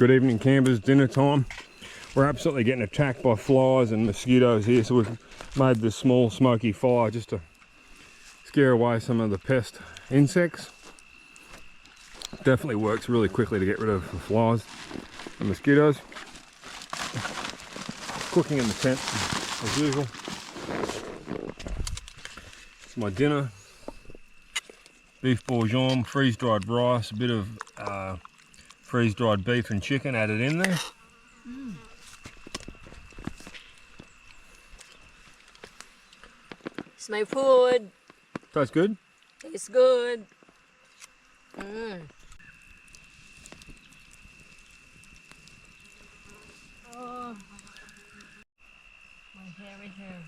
Good evening, campers. Dinner time. We're absolutely getting attacked by flies and mosquitoes here, so we've made this small smoky fire just to scare away some of the pest insects. Definitely works really quickly to get rid of the flies and mosquitoes. Cooking in the tent as usual. It's my dinner. Beef bourguignon, freeze-dried rice, a bit of freeze-dried beef and chicken added in there. It's my food. Tastes good? It's good. Oh, my hairy hair.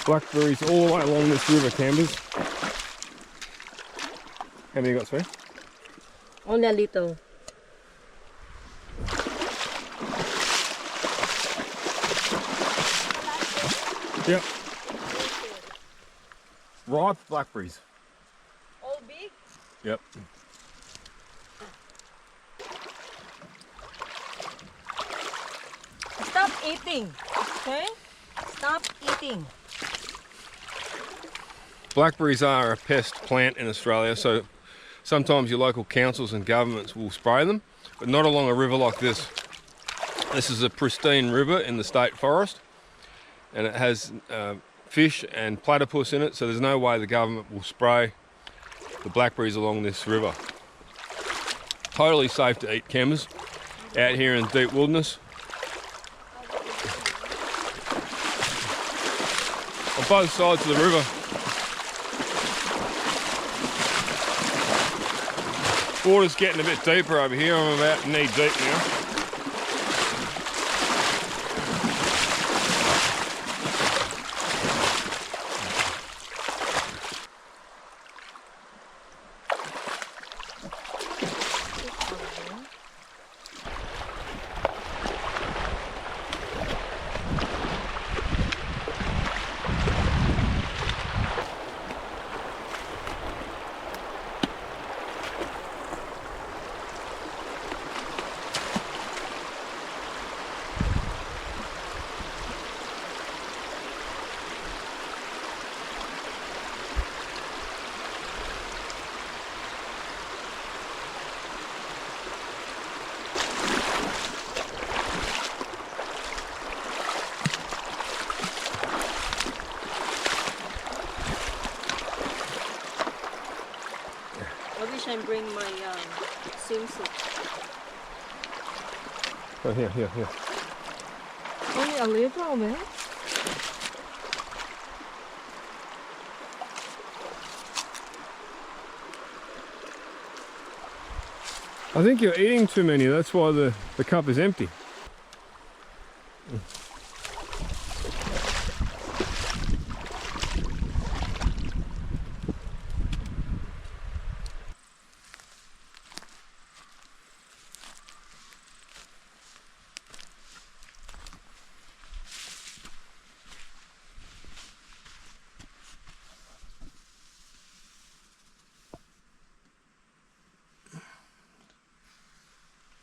Blackberries all the way along this river, campers. How many you got, sir? Only a little. Yep. Ripe blackberries. All big? Yep. Stop eating, okay? Stop eating. Blackberries are a pest plant in Australia, so sometimes your local councils and governments will spray them, but not along a river like this. This is a pristine river in the state forest, and it has fish and platypus in it, so there's no way the government will spray the blackberries along this river. Totally safe to eat, campers, out here in deep wilderness. On both sides of the river. Water's getting a bit deeper over here. I'm about knee deep now. I wish I bring my swimsuit. Oh, here. Only a little, man. I think you're eating too many, that's why the cup is empty.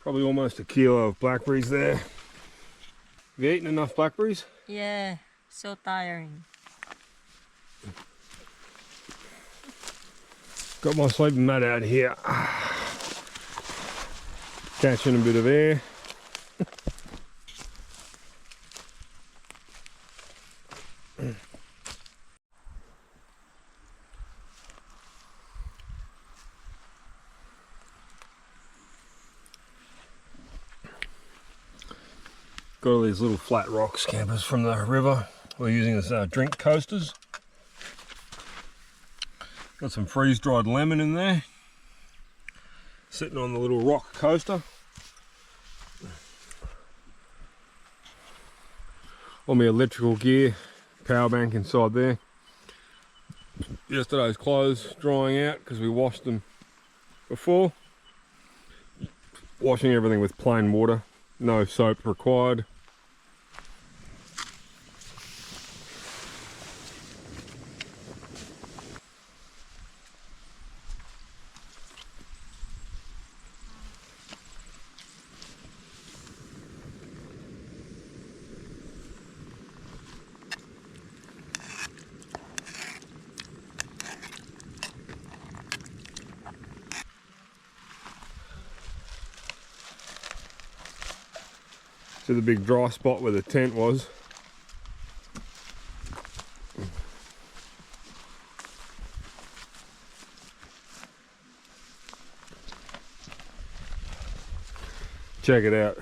Probably almost a kilo of blackberries there. Have you eaten enough blackberries? Yeah, so tiring. Got my sleeping mat out here. Catching a bit of air. Got all these little flat rocks, campers, from the river. We're using as drink coasters. Got some freeze-dried lemon in there, sitting on the little rock coaster. All my electrical gear, power bank inside there. Yesterday's clothes drying out because we washed them before. Washing everything with plain water, no soap required. To the big dry spot where the tent was. Check it out.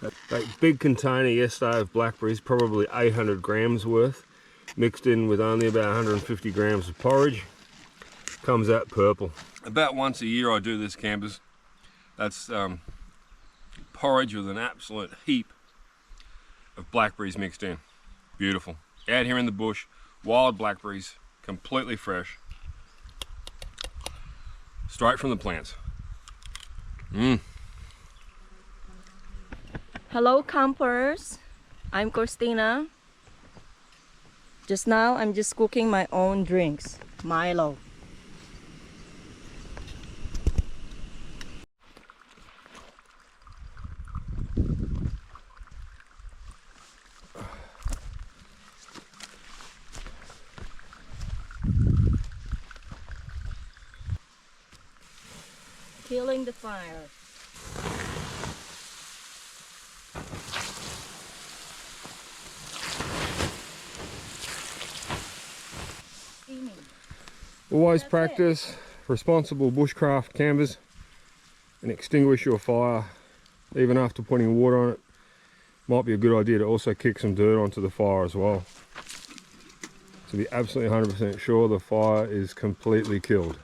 That big container yesterday of blackberries, probably 800 grams worth, mixed in with only about 150 grams of porridge, comes out purple. About once a year I do this, campers. That's porridge with an absolute heap of blackberries mixed in. Beautiful. Out here in the bush, wild blackberries, completely fresh, straight from the plants. Hello campers, I'm Christina. Just now I'm just cooking my own drinks, Milo. Killing the fire. Steaming. Always That's practice responsible bushcraft, campers, and extinguish your fire even after putting water on it. Might be a good idea to also kick some dirt onto the fire as well, to be absolutely 100% sure the fire is completely killed.